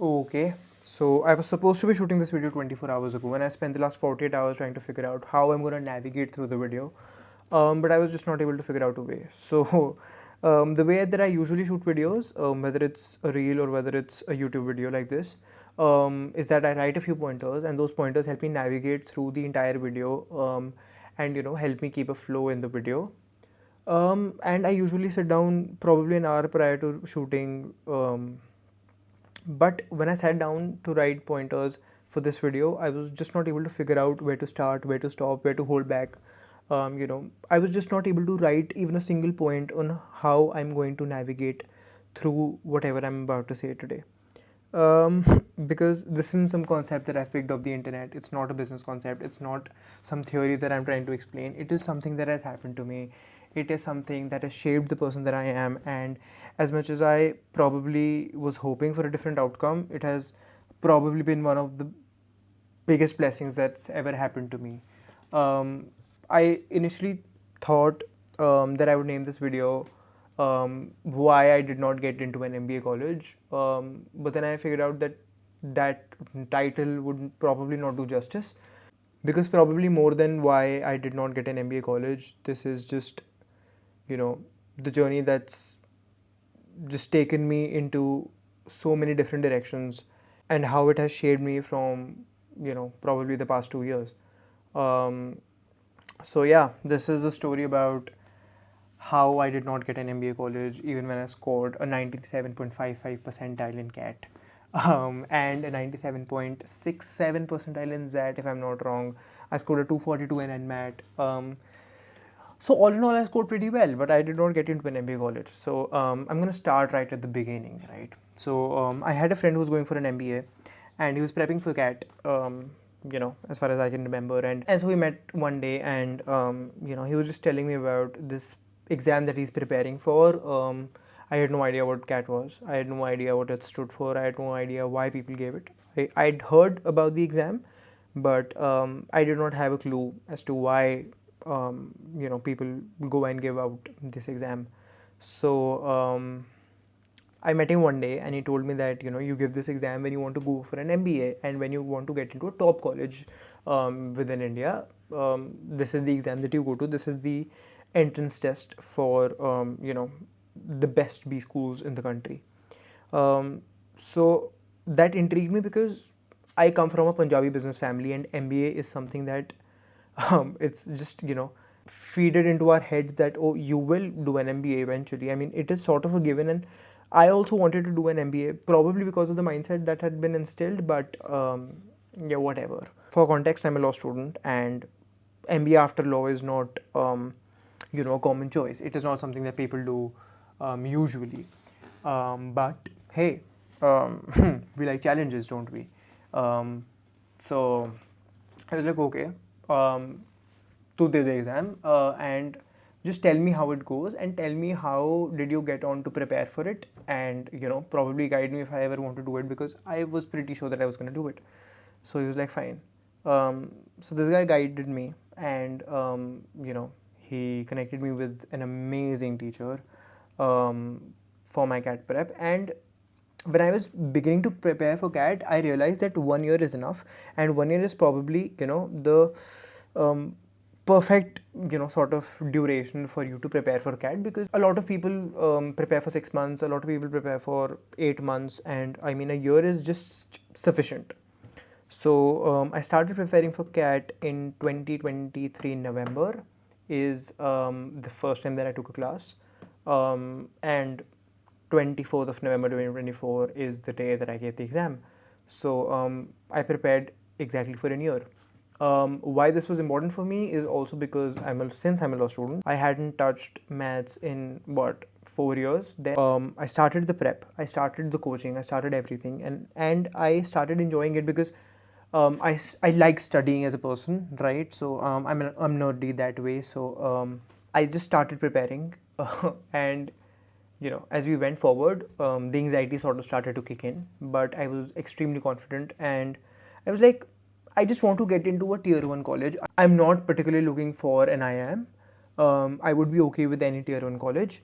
Okay, so I was supposed to be shooting this video 24 hours ago, and I spent the last 48 hours trying to figure out how I'm going to navigate through the video. But I was just not able to figure out a way. So, the way that I usually shoot videos, whether it's a reel or whether it's a YouTube video like this, is that I write a few pointers, and those pointers help me navigate through the entire video, and help me keep a flow in the video. And I usually sit down probably an hour prior to shooting. But when I sat down to write pointers for this video, I was just not able to figure out where to start, where to stop, where to hold back. I was just not able to write even a single point on how I'm going to navigate through whatever I'm about to say today. Because this isn't some concept that I've picked off the internet. It's not a business concept. It's not some theory that I'm trying to explain. It is something that has happened to me. It is something that has shaped the person that I am. And as much as I probably was hoping for a different outcome, it has probably been one of the biggest blessings that's ever happened to me. I initially thought that I would name this video why I did not get into an MBA college, but then I figured out that that title would probably not do justice, because probably more than why I did not get an MBA college, this is just the journey that's just taken me into so many different directions, and how it has shaped me from probably the past 2 years. um, so yeah, this is a story about how I did not get an MBA college even when I scored a 97.55 percentile in CAT, and a 97.67 percentile in ZAT, if I'm not wrong. I scored a 242 in NMAT. So all in all, I scored pretty well, but I did not get into an MBA college. So I'm gonna start right at the beginning, right? So I had a friend who was going for an MBA, and he was prepping for CAT. As far as I can remember, and so we met one day, and he was just telling me about this exam that he's preparing for. I had no idea what CAT was. I had no idea what it stood for. I had no idea why people gave it. I'd heard about the exam, but I did not have a clue as to why people go and give out this exam. So I met him one day, and he told me that you give this exam when you want to go for an MBA and when you want to get into a top college within India. This is the exam that you go to. This is the entrance test for the best B schools in the country. So that intrigued me because I come from a Punjabi business family, and MBA is something that it's just feeded into our heads that, oh, you will do an MBA eventually. I mean, it is sort of a given, and I also wanted to do an MBA probably because of the mindset that had been instilled. But yeah, whatever. For context, I'm a law student, and MBA after law is not a common choice. It is not something that people do usually. But hey, we like challenges, don't we? So I was like, okay, to the exam, and just tell me how it goes, and tell me how did you get on to prepare for it, and probably guide me if I ever want to do it, because I was pretty sure that I was going to do it. So he was like, fine. So this guy guided me, and he connected me with an amazing teacher for my CAT prep. And when I was beginning to prepare for CAT, I realized that 1 year is enough, and 1 year is probably the perfect sort of duration for you to prepare for CAT, because a lot of people prepare for 6 months, a lot of people prepare for 8 months, and I mean, a year is just sufficient. So I started preparing for CAT in 2023 November is the first time that I took a class, and 24th of November 2024 is the day that I gave the exam. So I prepared exactly for a year. Why this was important for me is also because since I'm a law student, I hadn't touched maths in 4 years. Then I started the prep, I started the coaching, I started everything, and I started enjoying it because I like studying as a person, right? So I'm nerdy that way. So I just started preparing, and as we went forward, the anxiety sort of started to kick in. But I was extremely confident, and I was like, I just want to get into a tier 1 college. I'm not particularly looking for an IIM. I would be okay with any tier 1 college.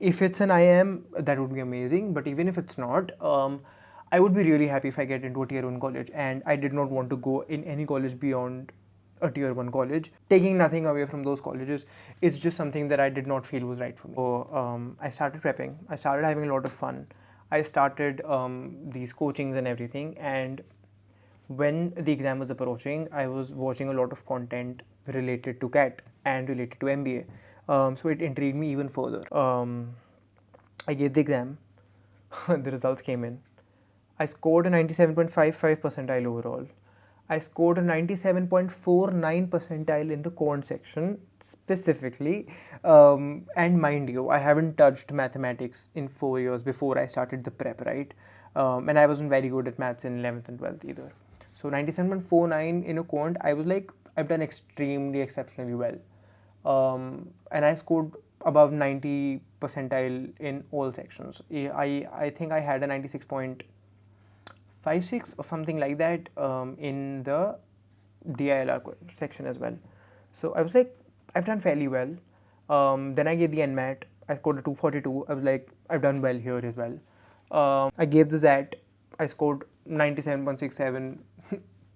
If it's an IIM, that would be amazing. But even if it's not, I would be really happy if I get into a tier 1 college, and I did not want to go in any college beyond a tier 1 college. Taking nothing away from those colleges, it's just something that I did not feel was right for me. So I started prepping, I started having a lot of fun. I started these coachings and everything, and when the exam was approaching, I was watching a lot of content related to CAT and related to MBA. So it intrigued me even further. I gave the exam, the results came in. I scored a 97.55 percentile overall. I scored a 97.49 percentile in the quant section specifically. And mind you, I haven't touched mathematics in 4 years before I started the prep, right? And I wasn't very good at maths in 11th and 12th either. So 97.49 in a quant, I was like, I've done extremely exceptionally well. And I scored above 90 percentile in all sections. I think I had a 96.56 or something like that in the DILR section as well. So I was like, I've done fairly well. Then I gave the NMAT. I scored a 242. I was like, I've done well here as well. I gave the ZAT. I scored 97.67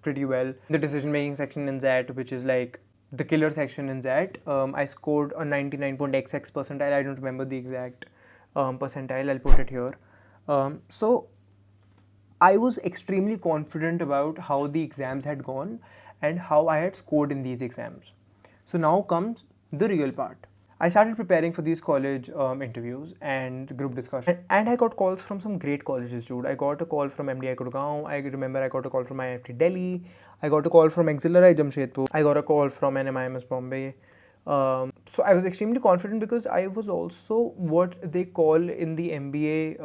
pretty well. The decision making section in ZAT, which is like the killer section in ZAT, I scored a 99.xx percentile. I don't remember the exact percentile. I'll put it here. So I was extremely confident about how the exams had gone and how I had scored in these exams. So now comes the real part. I started preparing for these college interviews and group discussion, and I got calls from some great colleges, dude. I got a call from MDI Gurgaon. I remember I got a call from IIFT Delhi. I got a call from Auxiliary Jamshedpur. I got a call from NMIMS Bombay. So I was extremely confident because I was also what they call in the MBA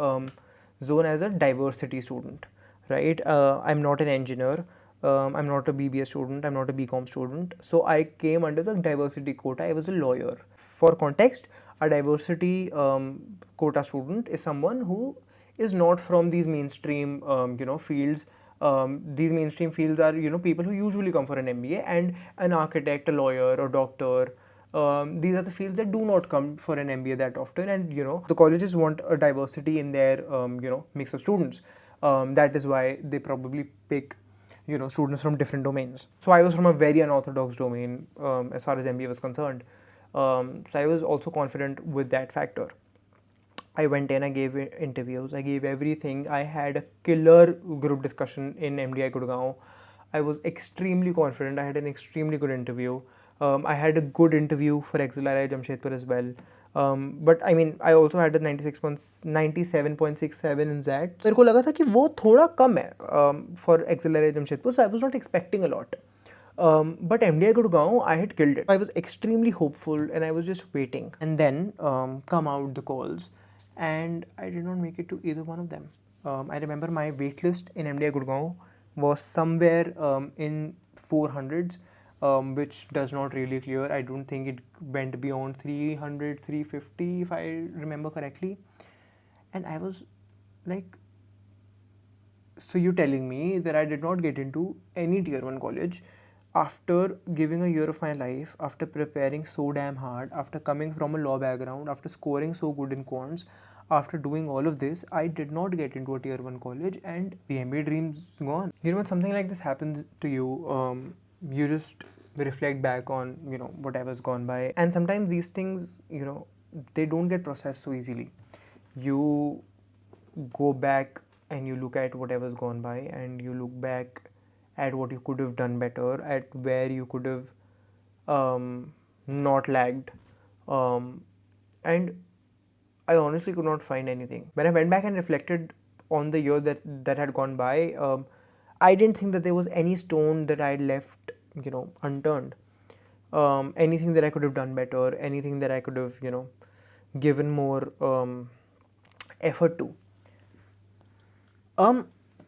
zone as a diversity student, right? I'm not an engineer. I'm not a BBA student, I'm not a BCom student. So I came under the diversity quota. I was a lawyer. For context, a diversity quota student is someone who is not from these mainstream fields. These mainstream fields are people who usually come for an MBA, and an architect, a lawyer, or doctor. These are the fields that do not come for an MBA that often, and the colleges want a diversity in their mix of students. That is why they probably pick students from different domains. So I was from a very unorthodox domain as far as MBA was concerned. So I was also confident with that factor. I went in, I gave interviews, I gave everything. I had a killer group discussion in MDI Gurgaon. I was extremely confident. I had an extremely good interview. I had a good interview for Auxiliary Jamshedpur as well. But I mean, I also had a 97.67 in ZAT. मेरे को लगा था कि वो थोड़ा कम है for Auxiliary Jamshedpur, so I was not expecting a lot. But MDI Gurgaon, I had killed it. I was extremely hopeful and I was just waiting. And then come out the calls, and I did not make it to either one of them. I remember my waitlist in MDI Gurgaon was somewhere in 400s. Which does not really clear. I don't think it went beyond 300, 350 if I remember correctly. And I was like, so you're telling me that I did not get into any tier 1 college after giving a year of my life, after preparing so damn hard, after coming from a law background, after scoring so good in quants, after doing all of this, I did not get into a tier 1 college and the MBA dream's gone. When something like this happens to you, you just reflect back on whatever's gone by, and sometimes these things they don't get processed so easily. You go back and you look at whatever's gone by, and you look back at what you could have done better, at where you could have not lagged, and I honestly could not find anything. When I went back and reflected on the year that had gone by, I didn't think that there was any stone that I had left unturned. Anything that I could have done better, anything that I could have given more effort to.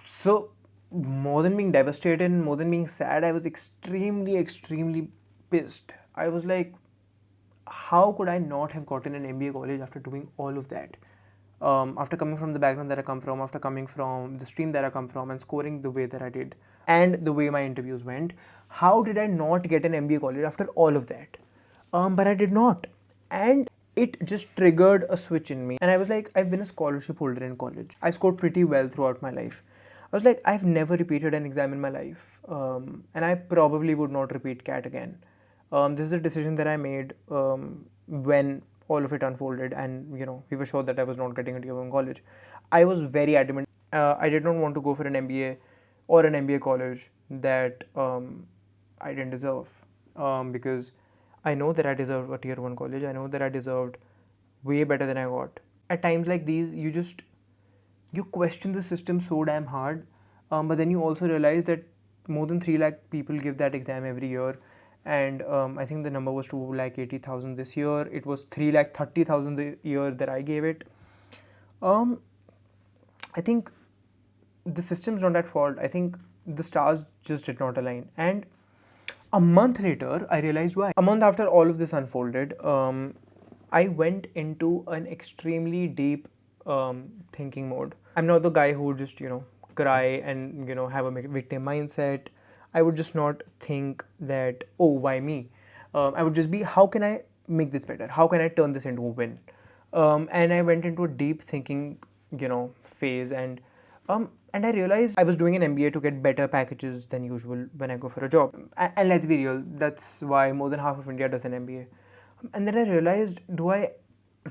So more than being devastated, more than being sad, I was extremely pissed. I was like, how could I not have gotten an MBA college after doing all of that? After coming from the background that I come from, after coming from the stream that I come from, and scoring the way that I did, and the way my interviews went, how did I not get an MBA college after all of that? But I did not, and it just triggered a switch in me. And I was like, I've been a scholarship holder in college. I scored pretty well throughout my life. I was like, I've never repeated an exam in my life, and I probably would not repeat CAT again. This is a decision that I made when all of it unfolded, and we were sure that I was not getting into one college. I was very adamant. I did not want to go for an MBA or an MBA college that I didn't deserve, because I know that I deserved a tier 1 college. I know that I deserved way better than I got. At times like these, you question the system so damn hard, but then you also realize that more than 3 lakh people give that exam every year, and I think the number was 2,80,000 this year. It was 3,30,000 the year that I gave it. I think the system's not at fault. I think the stars just did not align. And a month later, I realized why. A month after all of this unfolded, I went into an extremely deep thinking mode. I'm not the guy who would just, cry and, have a victim mindset. I would just not think that, oh, why me? I would just be, how can I make this better? How can I turn this into a win? And I went into a deep thinking, phase, and I realized I was doing an MBA to get better packages than usual when I go for a job. And let's be real, that's why more than half of India does an MBA. And then I realized, do I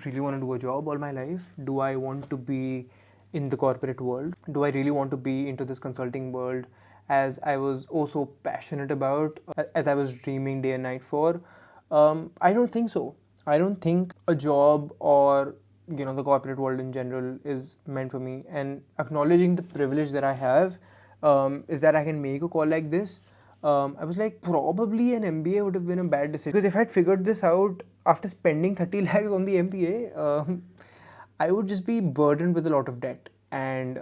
really want to do a job all my life? Do I want to be in the corporate world? Do I really want to be into this consulting world as I was so passionate about, as I was dreaming day and night for? I don't think so. I don't think a job or the corporate world in general is meant for me. And acknowledging the privilege that I have is that I can make a call like this. I was like, probably an MBA would have been a bad decision, because if I had figured this out after spending 30 lakhs on the MBA, I would just be burdened with a lot of debt, and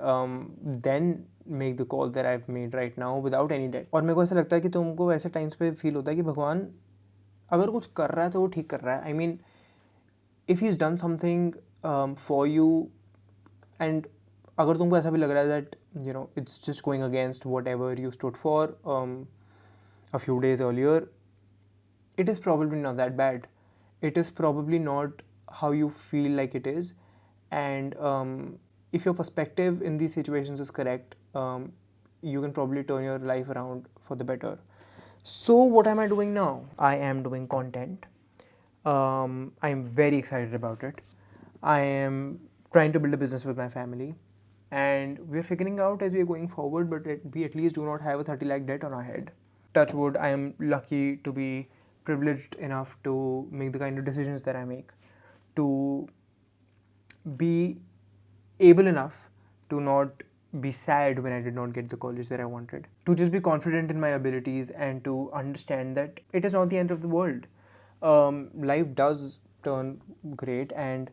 then make the call that I've made right now without any debt. और मेरे को ऐसा लगता है कि तुमको ऐसे times पे फील होता है कि भगवान अगर कुछ कर रहा है तो वो ठीक कर रहा है. I mean, if he's done something for you, and अगर तुमको ऐसा भी लग रहा है that it's just going against whatever you stood for a few days earlier, it is probably not that bad. It is probably not how you feel like it is, and if your perspective in these situations is correct, you can probably turn your life around for the better. So what am I doing now? I am doing content. I'm very excited about it. I am trying to build a business with my family, and we're figuring out as we're going forward, but we at least do not have a 30 lakh debt on our head. Touch wood, I am lucky to be privileged enough to make the kind of decisions that I make, to be able enough to not be sad when I did not get the college that I wanted, to just be confident in my abilities, and to understand that it is not the end of the world. Life does turn great, and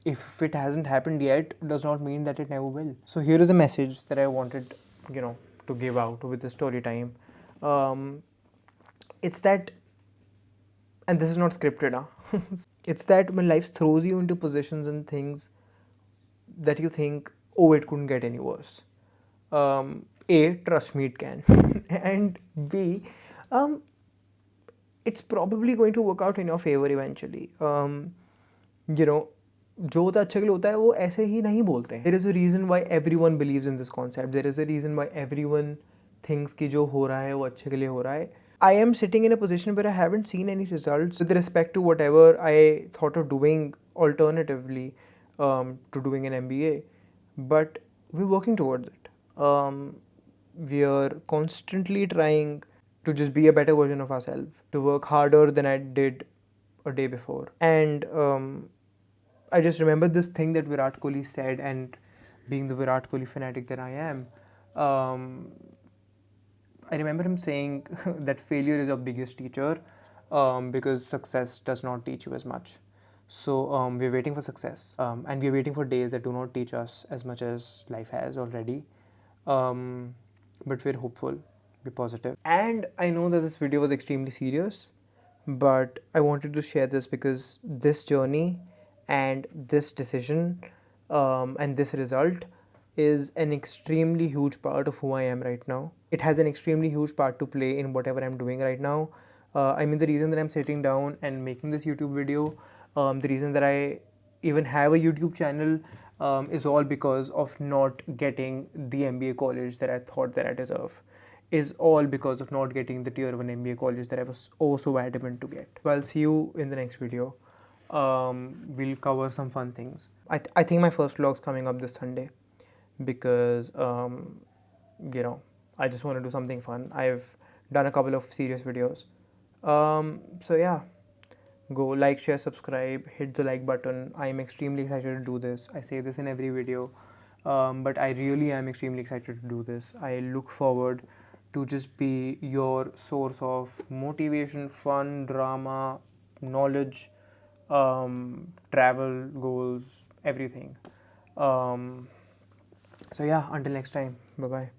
if it hasn't happened yet, does not mean that it never will. So here is a message that I wanted, to give out with the story time. It's that, and this is not scripted, it's that when life throws you into positions and things that you think, oh, it couldn't get any worse. A, trust me, it can. And B, it's probably going to work out in your favor eventually. जो होता है अच्छे के लिए होता है, वो ऐसे ही नहीं बोलते हैं. There is a reason why everyone believes in this concept. There is a reason why everyone thinks कि जो हो रहा है वो अच्छे के लिए हो रहा है. I am sitting in a position where I haven't seen any results with respect to whatever I thought of doing alternatively to doing an MBA, but we're working towards it. We are constantly trying to just be a better version of ourselves, to work harder than I did a day before. And I just remember this thing that Virat Kohli said, and being the Virat Kohli fanatic that I am, I remember him saying that failure is your biggest teacher, because success does not teach you as much. So we're waiting for success, and we're waiting for days that do not teach us as much as life has already. But we're hopeful, we're positive. And I know that this video was extremely serious, but I wanted to share this because this journey and this decision and this result is an extremely huge part of who I am right now. It has an extremely huge part to play in whatever I'm doing right now. I mean, the reason that I'm sitting down and making this YouTube video, the reason that I even have a YouTube channel, is all because of not getting the MBA college that I thought that I deserve. Is all because of not getting the tier 1 MBA college that I was so adamant to get. So I'll see you in the next video. We'll cover some fun things. I think my first vlog's coming up this Sunday because I just want to do something fun. I've done a couple of serious videos. So yeah, go like, share, subscribe, hit the like button. I am extremely excited to do this. I say this in every video, but I really am extremely excited to do this. I look forward to just be your source of motivation, fun, drama, knowledge, travel, goals, everything. So yeah, until next time, bye bye.